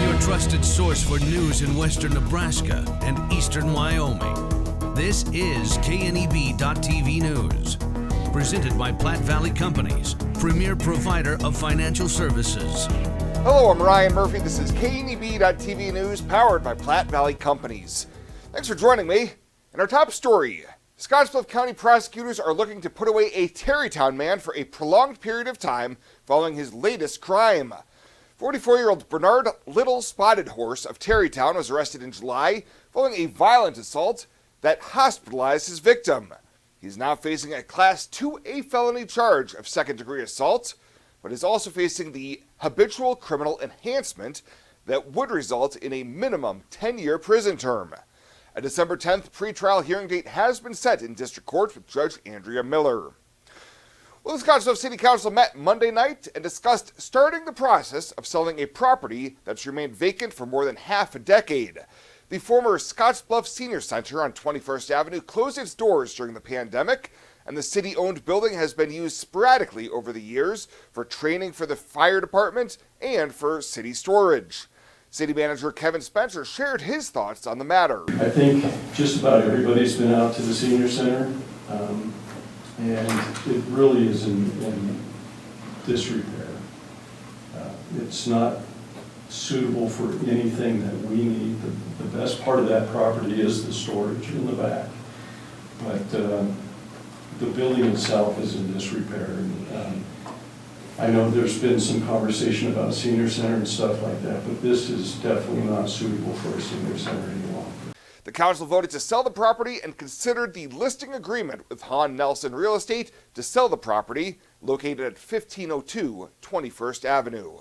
Your trusted source for news in western Nebraska and eastern Wyoming. This is KNEB.TV News. Presented by Platte Valley Companies, premier provider of financial services. Hello, I'm Ryan Murphy. This is KNEB.TV News, powered by Platte Valley Companies. Thanks for joining me. In our top story, Scottsbluff County prosecutors are looking to put away a Terrytown man for a prolonged period of time following his latest crime. 44-year-old Bernard Little Spotted Horse of Terrytown was arrested in July following a violent assault that hospitalized his victim. He's now facing a Class 2A felony charge of second-degree assault, but is also facing the habitual criminal enhancement that would result in a minimum 10-year prison term. A December 10th pretrial hearing date has been set in district court with Judge Andrea Miller. Well, the Scottsbluff City Council met Monday night and discussed starting the process of selling a property that's remained vacant for more than half a decade. The former Scottsbluff Senior Center on 21st Avenue closed its doors during the pandemic, and the city-owned building has been used sporadically over the years for training for the fire department and for city storage. City Manager Kevin Spencer shared his thoughts on the matter. I think just about everybody's been out to the senior center, and it really is in disrepair. It's not suitable for anything that we need. The best part of that property is the storage in the back, but the building itself is in disrepair. And I know there's been some conversation about a senior center and stuff like that, but this is definitely not suitable for a senior center any longer. The council voted to sell the property and considered the listing agreement with Hahn Nelson Real Estate to sell the property located at 1502 21st Avenue.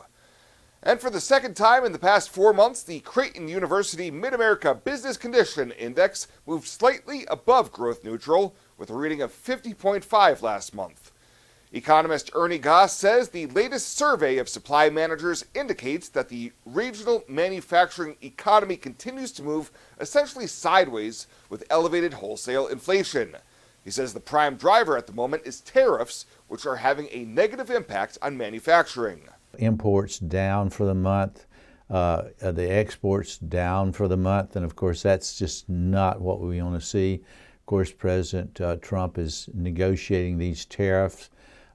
And for the second time in the past 4 months, the Creighton University Mid-America Business Condition Index moved slightly above growth neutral with a reading of 50.5 last month. Economist Ernie Goss says the latest survey of supply managers indicates that the regional manufacturing economy continues to move essentially sideways with elevated wholesale inflation. He says the prime driver at the moment is tariffs, which are having a negative impact on manufacturing. Imports down for the month, the exports down for the month, and of course that's just not what we want to see. Of course, President Trump is negotiating these tariff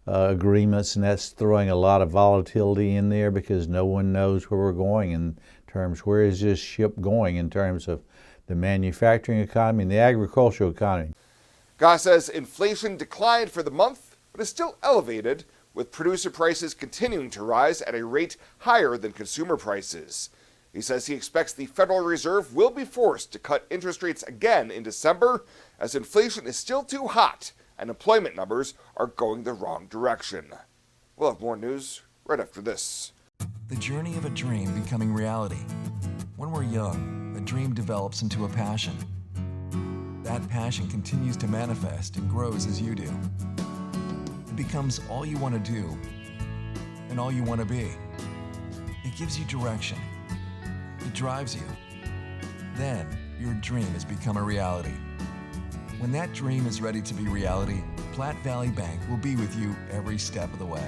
agreements, and that's throwing a lot of volatility in there because no one knows where we're going in terms, where is this ship going in terms of the manufacturing economy and the agricultural economy. Goss says inflation declined for the month, but is still elevated, with producer prices continuing to rise at a rate higher than consumer prices. He says he expects the Federal Reserve will be forced to cut interest rates again in December, as inflation is still too hot and employment numbers are going the wrong direction. We'll have more news right after this. The journey of a dream becoming reality. When we're young, a dream develops into a passion. That passion continues to manifest and grows as you do. It becomes all you want to do and all you want to be. It gives you direction. It drives you. Then your dream has become a reality. When that dream is ready to be reality, Platte Valley Bank will be with you every step of the way.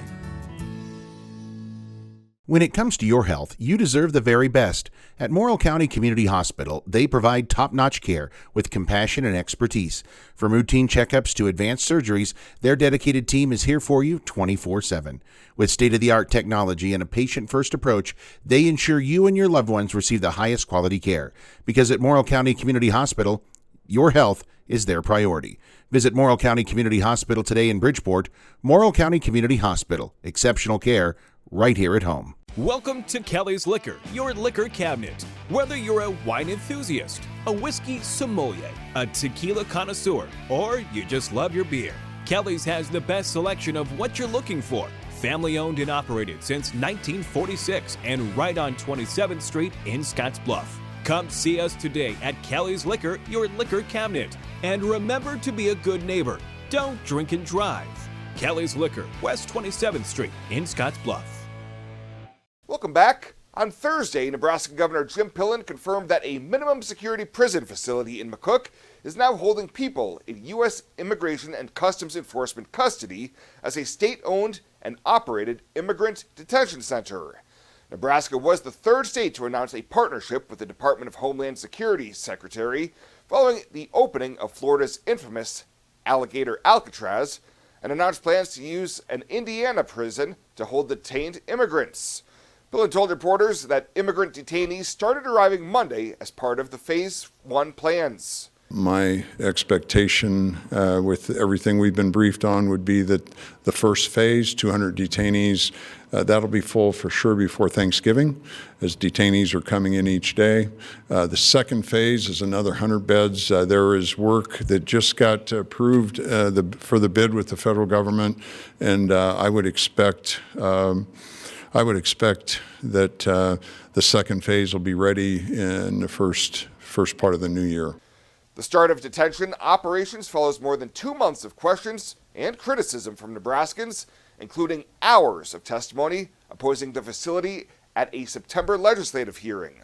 When it comes to your health, you deserve the very best. At Morrill County Community Hospital, they provide top-notch care with compassion and expertise. From routine checkups to advanced surgeries, their dedicated team is here for you 24/7. With state-of-the-art technology and a patient-first approach, they ensure you and your loved ones receive the highest quality care. Because at Morrill County Community Hospital, your health is their priority. Visit Morrill County Community Hospital today in Bridgeport. Morrill County Community Hospital. Exceptional care right here at home. Welcome to Kelly's Liquor, your liquor cabinet. Whether you're a wine enthusiast, a whiskey sommelier, a tequila connoisseur, or you just love your beer, Kelly's has the best selection of what you're looking for. Family owned and operated since 1946 and right on 27th Street in Scottsbluff. Come see us today at Kelly's Liquor, your liquor cabinet. And remember to be a good neighbor. Don't drink and drive. Kelly's Liquor, West 27th Street in Scottsbluff. Welcome back. On Thursday, Nebraska Governor Jim Pillen confirmed that a minimum security prison facility in McCook is now holding people in U.S. Immigration and Customs Enforcement custody as a state-owned and operated immigrant detention center. Nebraska was the third state to announce a partnership with the Department of Homeland Security Secretary following the opening of Florida's infamous Alligator Alcatraz and announced plans to use an Indiana prison to hold detained immigrants. Pillen told reporters that immigrant detainees started arriving Monday as part of the Phase 1 plans. My expectation with everything we've been briefed on would be that the first phase, 200 detainees, that'll be full for sure before Thanksgiving, as detainees are coming in each day. The second phase is another 100 beds. There is work that just got approved for the bid with the federal government, and I would expect that the second phase will be ready in the first part of the new year. The start of detention operations follows more than 2 months of questions and criticism from Nebraskans, including hours of testimony opposing the facility at a September legislative hearing.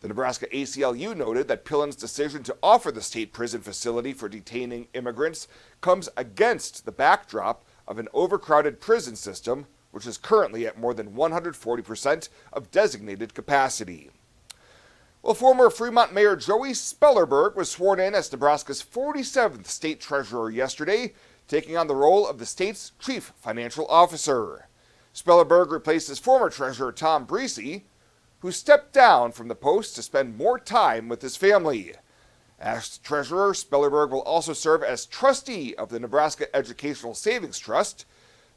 The Nebraska ACLU noted that Pillen's decision to offer the state prison facility for detaining immigrants comes against the backdrop of an overcrowded prison system, which is currently at more than 140% of designated capacity. Well, former Fremont Mayor Joey Spellerberg was sworn in as Nebraska's 47th state treasurer yesterday, taking on the role of the state's chief financial officer. Spellerberg replaced his former treasurer Tom Breese, who stepped down from the post to spend more time with his family. As treasurer, Spellerberg will also serve as trustee of the Nebraska Educational Savings Trust,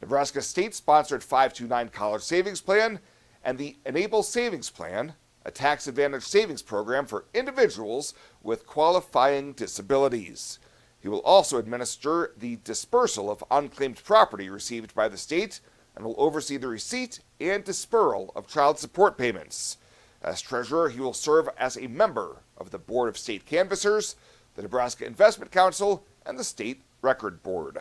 Nebraska state-sponsored 529 college savings plan, and the Enable Savings Plan, a tax-advantaged savings program for individuals with qualifying disabilities. He will also administer the dispersal of unclaimed property received by the state and will oversee the receipt and dispersal of child support payments. As treasurer, he will serve as a member of the Board of State Canvassers, the Nebraska Investment Council, and the State Record Board.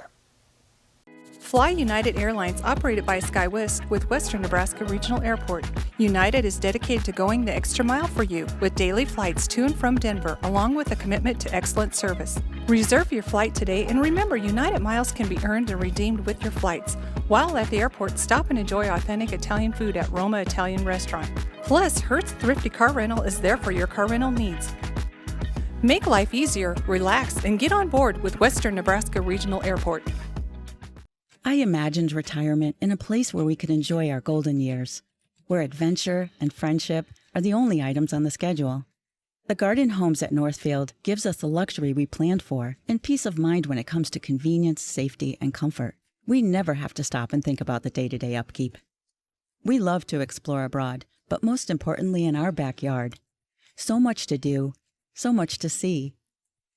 Fly United Airlines, operated by SkyWest with Western Nebraska Regional Airport. United is dedicated to going the extra mile for you with daily flights to and from Denver, along with a commitment to excellent service. Reserve your flight today, and remember, United miles can be earned and redeemed with your flights. While at the airport, stop and enjoy authentic Italian food at Roma Italian Restaurant. Plus, Hertz Thrifty Car Rental is there for your car rental needs. Make life easier, relax, and get on board with Western Nebraska Regional Airport. I imagined retirement in a place where we could enjoy our golden years, where adventure and friendship are the only items on the schedule. The Garden Homes at Northfield gives us the luxury we planned for and peace of mind when it comes to convenience, safety, and comfort. We never have to stop and think about the day-to-day upkeep. We love to explore abroad, but most importantly in our backyard. So much to do, so much to see.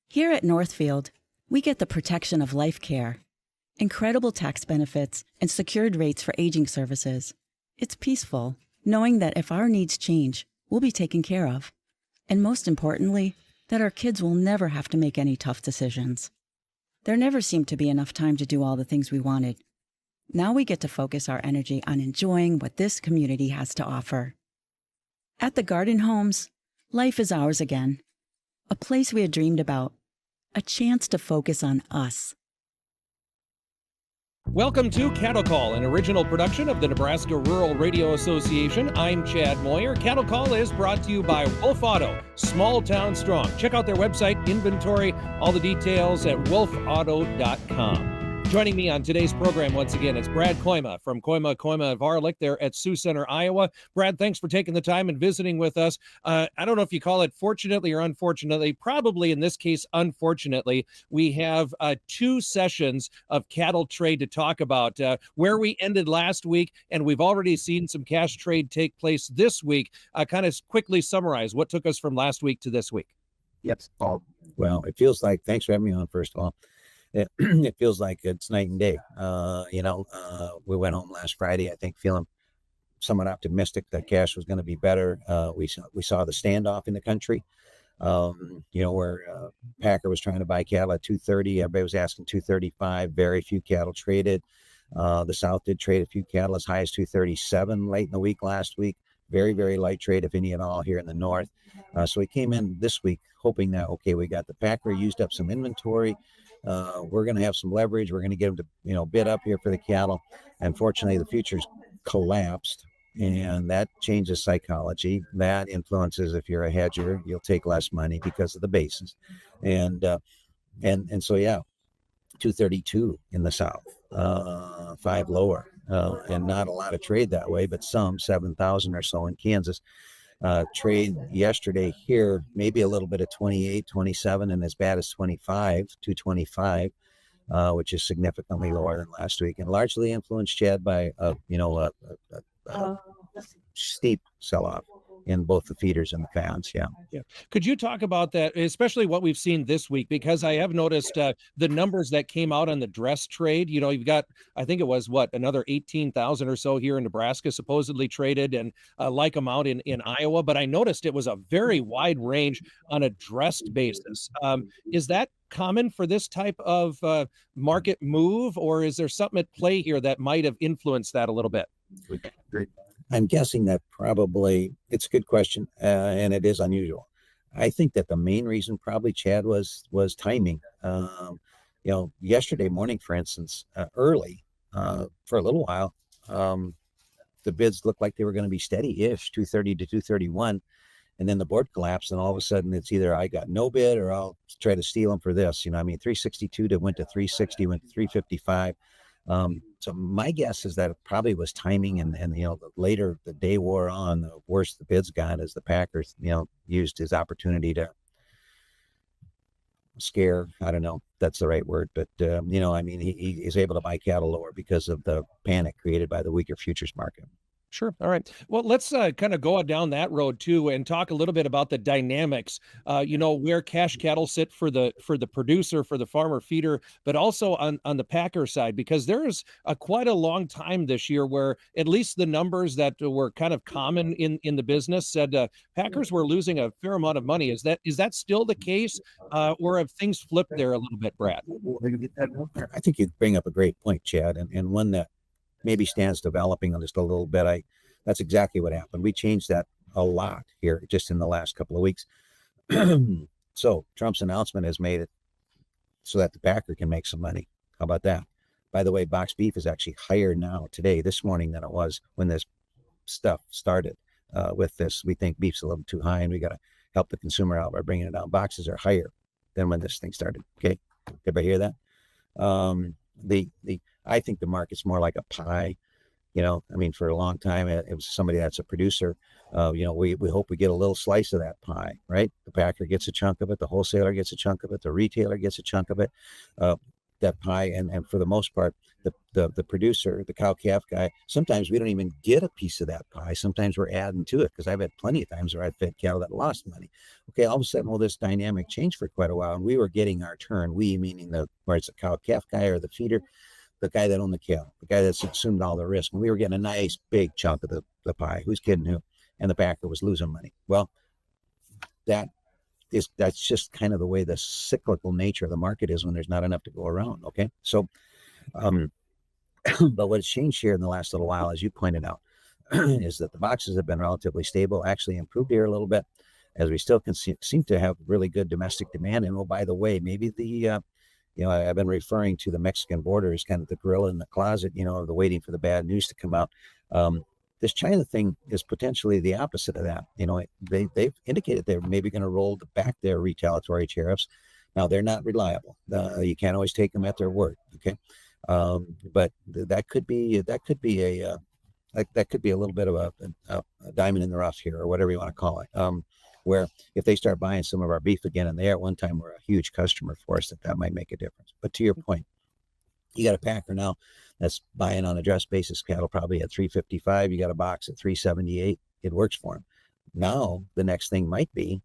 Here at Northfield, we get the protection of life care, incredible tax benefits, and secured rates for aging services. It's peaceful, knowing that if our needs change, we'll be taken care of. And most importantly, that our kids will never have to make any tough decisions. There never seemed to be enough time to do all the things we wanted. Now we get to focus our energy on enjoying what this community has to offer. At the Garden Homes, life is ours again. A place we had dreamed about. A chance to focus on us. Welcome to Cattle Call, an original production of the Nebraska Rural Radio Association. I'm Chad Moyer. Cattle Call is brought to you by Wolf Auto, small town strong. Check out their website, inventory, all the details at wolfauto.com. Joining me on today's program once again, it's Brad Koima from Koima Varlick there at Sioux Center, Iowa. Brad, thanks for taking the time and visiting with us. I don't know if you call it fortunately or unfortunately, probably in this case, unfortunately, we have 2 sessions of cattle trade to talk about. Where we ended last week, and we've already seen some cash trade take place this week. Kind of quickly summarize what took us from last week to this week. Yes. Well, it feels like, thanks for having me on, first of all. It feels like it's night and day. We went home last Friday, I think, feeling somewhat optimistic that cash was going to be better. We saw the standoff in the country, where Packer was trying to buy cattle at $230. Everybody was asking $235. Very few cattle traded. The South did trade a few cattle as high as $237 late in the week last week. Very, very light trade, if any at all, here in the North. So we came in this week hoping that, okay, we got the Packer, used up some inventory. We're going to have some leverage. We're going to get them to, bid up here for the cattle. Unfortunately, the futures collapsed. And that changes psychology. That influences, if you're a hedger, you'll take less money because of the basis. And so, yeah, 232 in the South, 5 lower, and not a lot of trade that way, but some 7,000 or so in Kansas. Trade yesterday here, maybe a little bit of 28, 27, and as bad as 25, 225, which is significantly lower than last week, and largely influenced, Chad, by a steep sell-off in both the feeders and the fans. Yeah. Could you talk about that, especially what we've seen this week? Because I have noticed the numbers that came out on the dress trade. You've got, I think it was another 18,000 or so here in Nebraska supposedly traded, and like amount in Iowa. But I noticed it was a very wide range on a dressed basis. Is that common for this type of market move, or is there something at play here that might have influenced that a little bit? I'm guessing that probably it's a good question, and it is unusual. I think that the main reason probably, Chad, was timing. Yesterday morning, for instance, early for a little while, the bids looked like they were going to be steady-ish, 230 to 231, and then the board collapsed, and all of a sudden it's either I got no bid or I'll try to steal them for this. 362 went to 360, went to 355. So my guess is that it probably was timing, and the later the day wore on, the worse the bids got as the Packers, used his opportunity to scare. I don't know if that's the right word, but he is able to buy cattle lower because of the panic created by the weaker futures market. Sure. All right. Well, let's kind of go down that road too, and talk a little bit about the dynamics. Where cash cattle sit for the producer, for the farmer feeder, but also on the packer side, because there's quite a long time this year where at least the numbers that were kind of common in the business said packers were losing a fair amount of money. Is that still the case, or have things flipped there a little bit, Brad? I think you bring up a great point, Chad, and one that maybe stands developing on just a little bit. That's exactly what happened. We changed that a lot here just in the last couple of weeks. So Trump's announcement has made it so that the packer can make some money. How about that? By the way, box beef is actually higher now today, this morning, than it was when this stuff started. With this, we think beef's a little too high, and we got to help the consumer out by bringing it down. Boxes are higher than when this thing started. Okay, everybody hear that? I think the market's more like a pie. For a long time, it was somebody that's a producer. We hope we get a little slice of that pie, right? The packer gets a chunk of it, the wholesaler gets a chunk of it, the retailer gets a chunk of it, that pie. And for the most part, the producer, the cow-calf guy, sometimes we don't even get a piece of that pie. Sometimes we're adding to it, because I've had plenty of times where I've fed cattle that lost money. Okay, all of a sudden, this dynamic changed for quite a while, and we were getting our turn. We, meaning where it's a cow-calf guy or the feeder, the guy that owned the cattle, the guy that's assumed all the risk. And we were getting a nice big chunk of the pie. Who's kidding who? And the packer was losing money. Well, that's just kind of the way the cyclical nature of the market is when there's not enough to go around. Okay. So, but what's changed here in the last little while, as you pointed out, is that the boxes have been relatively stable, actually improved here a little bit, as we still can seem to have really good domestic demand. And, oh, by the way, maybe I've been referring to the Mexican border as kind of the gorilla in the closet, the waiting for the bad news to come out. This China thing is potentially the opposite of that. They've indicated they're maybe going to roll back their retaliatory tariffs. Now, they're not reliable. You can't always take them at their word. Okay. But that could be a little bit of a diamond in the rough here, or whatever you want to call it. Where if they start buying some of our beef again, and they at one time were a huge customer for us, that might make a difference. But to your point, you got a packer now that's buying on a dress basis cattle probably at 355. You got a box at 378. It works for him. Now the next thing might be,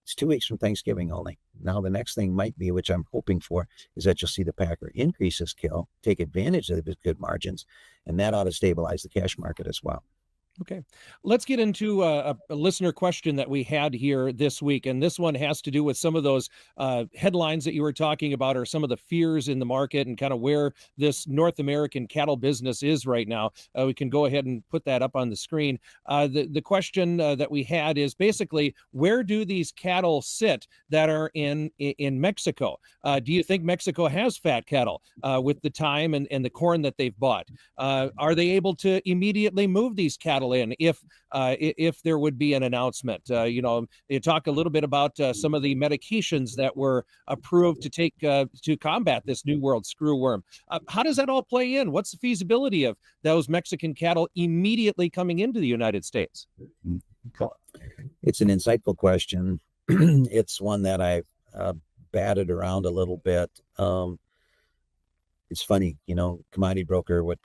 it's 2 weeks from Thanksgiving only. Now the next thing might be, which I'm hoping for, is that you'll see the packer increase his kill, take advantage of his good margins, and that ought to stabilize the cash market as well. Okay, let's get into a listener question that we had here this week. And this one has to do with some of those headlines that you were talking about, or some of the fears in the market, and kind of where this North American cattle business is right now. We can go ahead and put that up on the screen. The question that we had is basically, where do these cattle sit that are in Mexico? Do you think Mexico has fat cattle with the time and the corn that they've bought? Are they able to immediately move these cattle cattle in if there would be an announcement. You talk a little bit about some of the medications that were approved to take to combat this New World screwworm. How does that all play in? What's the feasibility of those Mexican cattle immediately coming into the United States? It's an insightful question. It's one that I've batted around a little bit. It's funny, commodity broker, what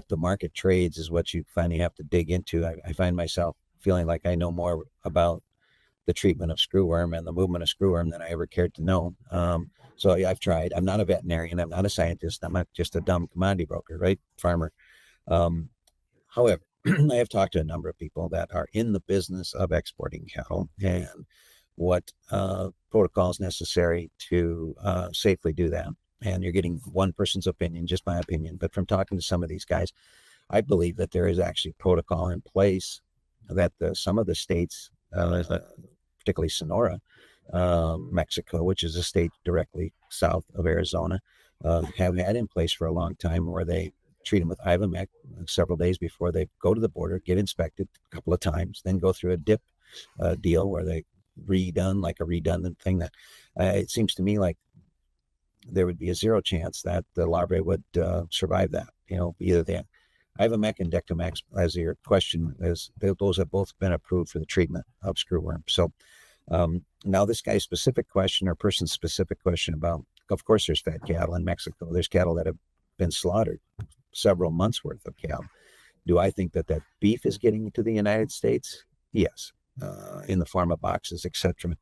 the market trades is what you finally have to dig into. I find myself feeling like I know more about the treatment of screwworm and the movement of screwworm than I ever cared to know. So yeah, I've tried. I'm not a veterinarian. I'm not a scientist. I'm not just a dumb commodity broker, right? Farmer. However, I have talked to a number of people that are in the business of exporting cattle and what protocol is necessary to safely do that. And you're getting one person's opinion, just my opinion. But from talking to some of these guys, I believe that there is actually protocol in place that some of the states, particularly Sonora, Mexico, which is a state directly south of Arizona, have had in place for a long time, where they treat them with Ivomec several days before they go to the border, get inspected a couple of times, then go through a dip deal where they redone like a redundant thing. That it seems to me like there would be a zero chance that the larvae would survive that. Either the Ivomec and Dectomax, as your question is, those have both been approved for the treatment of screwworm. So now this guy's specific question, or person's specific question about, of course, there's fat cattle in Mexico. There's cattle that have been slaughtered, several months worth of cattle. Do I think that beef is getting to the United States? Yes, in the form of boxes, etc.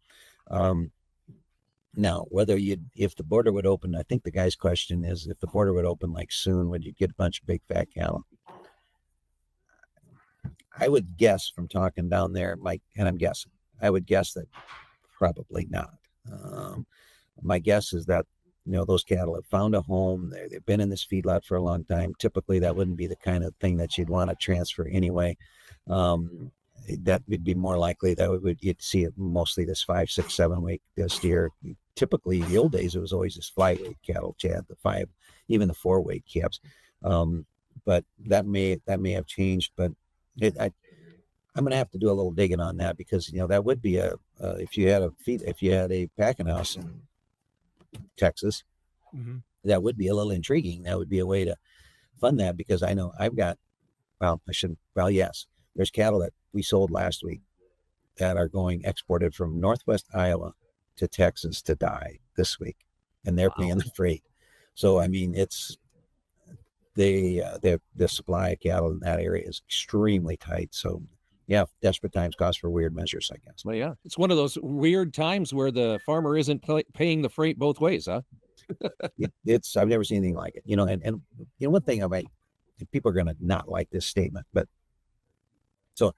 Now, if the border would open, I think the guy's question is, if the border would open like soon, would you get a bunch of big fat cattle? I would guess from talking down there, Mike, and I would guess that probably not. My guess is that, those cattle have found a home. They've been in this feedlot for a long time. Typically, that wouldn't be the kind of thing that you'd want to transfer anyway. That would be more likely that you'd see it mostly this 5, 6, 7 week steer. Typically, the old days, it was always this 5 weight cattle, Chad, the 5, even the 4 weight calves. But that may have changed. But I'm going to have to do a little digging on that, because that would be if you had a packing house in Texas, that would be a little intriguing. That would be a way to fund that, because I know yes, there's cattle that we sold last week that are going exported from Northwest Iowa to Texas to die this week, and they're paying the freight. So I mean, it's the supply of cattle in that area is extremely tight. So yeah, desperate times calls for weird measures, I guess. Well, yeah, it's one of those weird times where the farmer isn't paying the freight both ways, huh? I've never seen anything like it. And one thing people are going to not like this statement, but so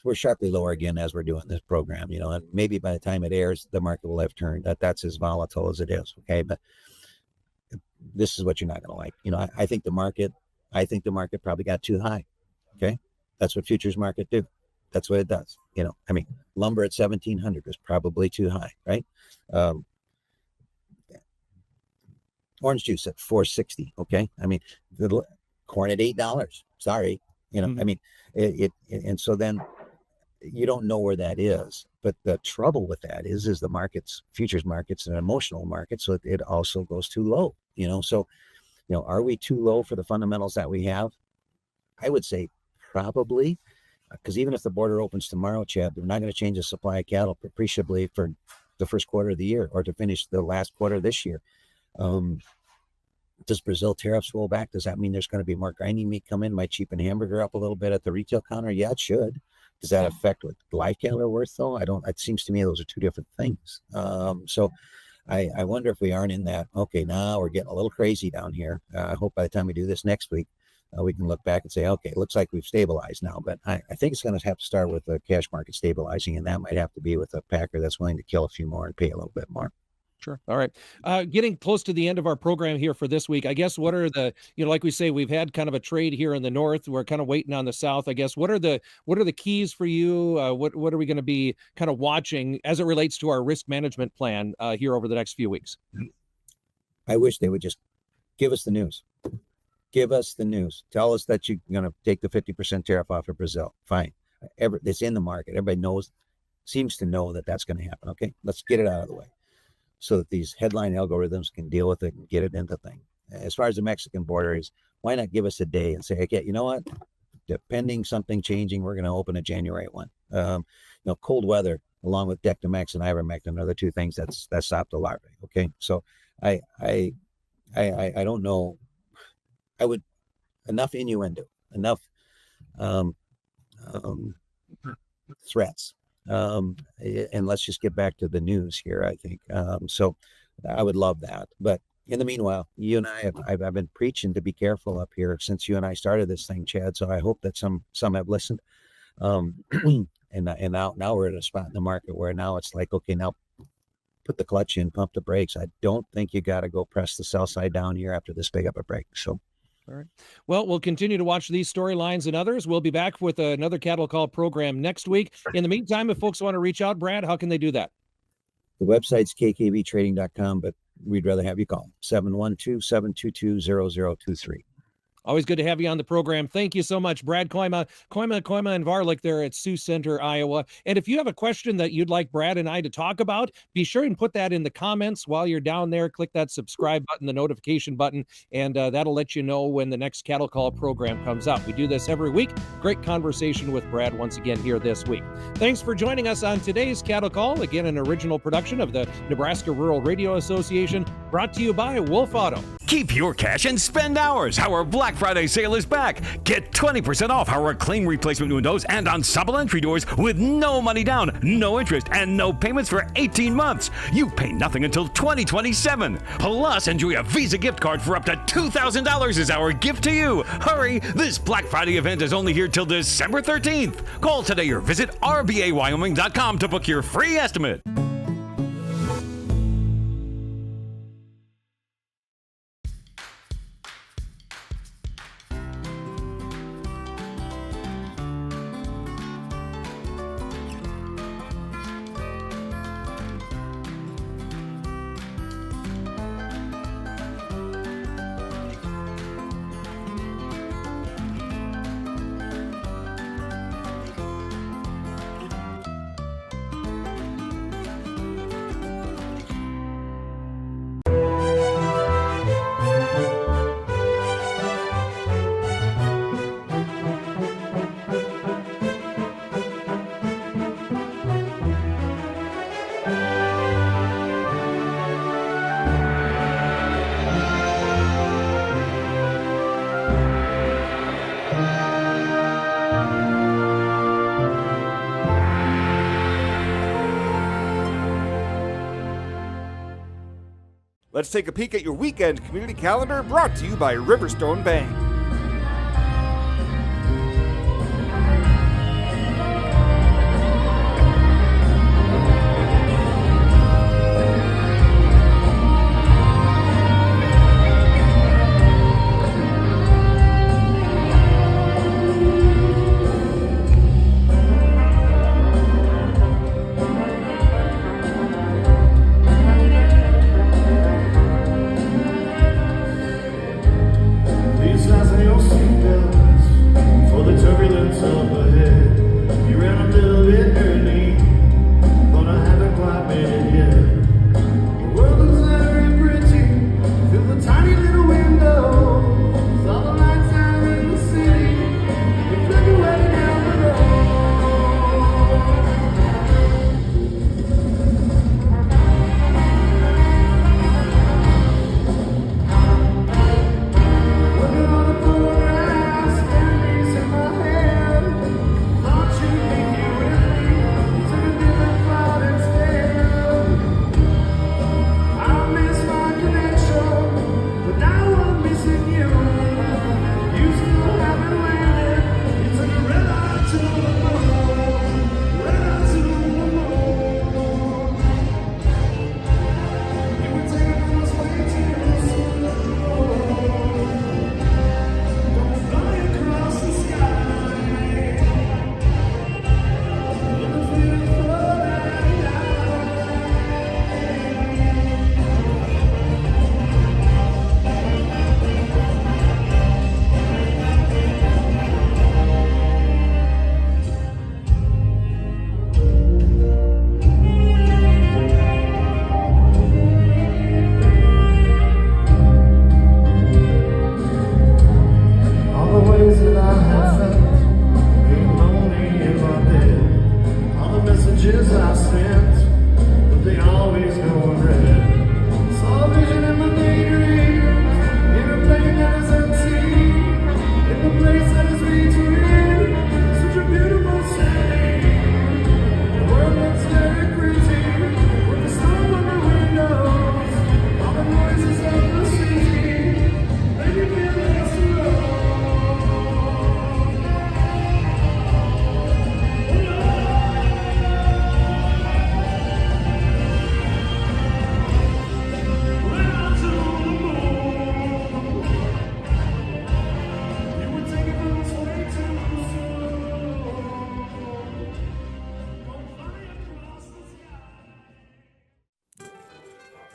we're sharply lower again as we're doing this program, and maybe by the time it airs, the market will have turned. That's as volatile as it is. Okay. But this is what you're not going to like. I think the market probably got too high. Okay. That's what futures market do. That's what it does. Lumber at 1,700 was probably too high, right? Orange juice at 460. Okay. The corn at $8. Sorry. And so then you don't know where that is. But the trouble with that is the futures market's an emotional market. So it also goes too low, So, are we too low for the fundamentals that we have? I would say probably, because even if the border opens tomorrow, Chad, they're not going to change the supply of cattle appreciably for the first quarter of the year, or to finish the last quarter of this year. Does Brazil tariffs roll back? Does that mean there's going to be more grinding meat come in? Might cheapen hamburger up a little bit at the retail counter? Yeah, it should. Does that affect what live cattle are worth, though? It seems to me those are two different things. So I wonder if we aren't in that, okay, now we're getting a little crazy down here. I hope by the time we do this next week, we can look back and say, okay, it looks like we've stabilized now. But I think it's going to have to start with the cash market stabilizing, and that might have to be with a packer that's willing to kill a few more and pay a little bit more. Sure. All right. Getting close to the end of our program here for this week, I guess, what are the, like we say, we've had kind of a trade here in the north. We're kind of waiting on the south. I guess, what are the keys for you? What are we going to be kind of watching as it relates to our risk management plan here over the next few weeks? I wish they would just give us the news. Give us the news. Tell us that you're going to take the 50% tariff off of Brazil. Fine. It's in the market. Everybody seems to know that that's going to happen. Okay, let's get it out of the way so that these headline algorithms can deal with it and get it into thing. As far as the Mexican border is, why not give us a day and say, okay, you know what? Depending something changing, we're going to open a January 1. Cold weather along with Dectomex and ivermectin are the two things that stop the larvae. Okay, so I don't know. I would enough innuendo, enough threats, and let's just get back to the news here. I think so. I would love that, but in the meanwhile, you and I've been preaching to be careful up here since you and I started this thing, Chad. So I hope that some have listened. And now we're at a spot in the market where now it's like, okay, now put the clutch in, pump the brakes. I don't think you got to go press the sell side down here after this big up a break. So. All right. Well, we'll continue to watch these storylines and others. We'll be back with another Cattle Call program next week. In the meantime, if folks want to reach out, Brad, how can they do that? The website's kkbtrading.com, but we'd rather have you call 712-722-0023. Always good to have you on the program. Thank you so much, Brad Koima and Varlick there at Sioux Center, Iowa. And if you have a question that you'd like Brad and I to talk about, be sure and put that in the comments while you're down there. Click that subscribe button, the notification button, and that'll let you know when the next Cattle Call program comes up. We do this every week. Great conversation with Brad once again here this week. Thanks for joining us on today's Cattle Call, again, an original production of the Nebraska Rural Radio Association, brought to you by Wolf Auto. Keep your cash and spend ours. Our Black Friday sale is back. Get 20% off our clean replacement windows and ensemble entry doors with no money down, no interest, and no payments for 18 months. You pay nothing until 2027. Plus, enjoy a Visa gift card for up to $2,000 as our gift to you. Hurry! This Black Friday event is only here till December 13th. Call today or visit rbawyoming.com to book your free estimate. Let's take a peek at your weekend community calendar, brought to you by Riverstone Bank. Please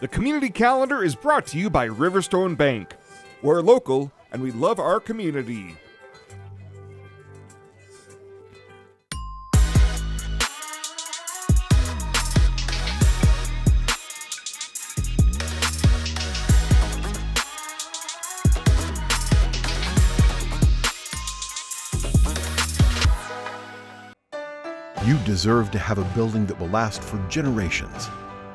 The community calendar is brought to you by Riverstone Bank. We're local and we love our community. You deserve to have a building that will last for generations.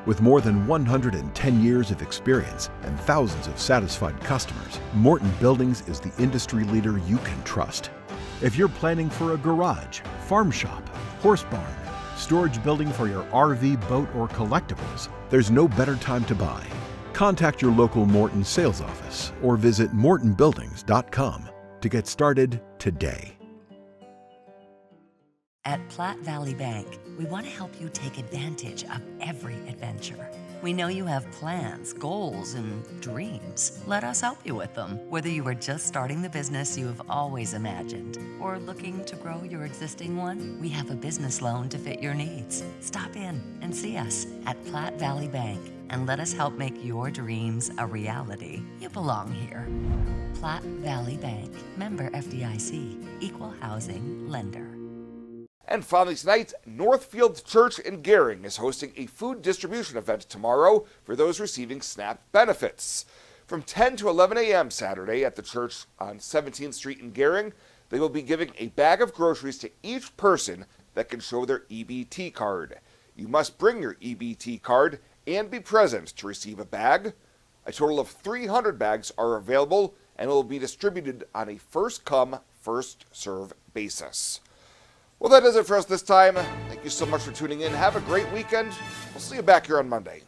With more than 110 years of experience and thousands of satisfied customers, Morton Buildings is the industry leader you can trust. If you're planning for a garage, farm shop, horse barn, storage building for your RV, boat, or collectibles, there's no better time to buy. Contact your local Morton sales office or visit mortonbuildings.com to get started today. At Platte Valley Bank, we want to help you take advantage of every adventure. We know you have plans, goals, and dreams. Let us help you with them. Whether you are just starting the business you have always imagined or looking to grow your existing one, we have a business loan to fit your needs. Stop in and see us at Platte Valley Bank and let us help make your dreams a reality. You belong here. Platte Valley Bank, member FDIC, equal housing lender. And finally tonight, Northfield Church in Gering is hosting a food distribution event tomorrow for those receiving SNAP benefits. From 10 to 11 a.m. Saturday at the church on 17th Street in Gering, they will be giving a bag of groceries to each person that can show their EBT card. You must bring your EBT card and be present to receive a bag. A total of 300 bags are available and will be distributed on a first-come, first-serve basis. Well, that does it for us this time. Thank you so much for tuning in. Have a great weekend. We'll see you back here on Monday.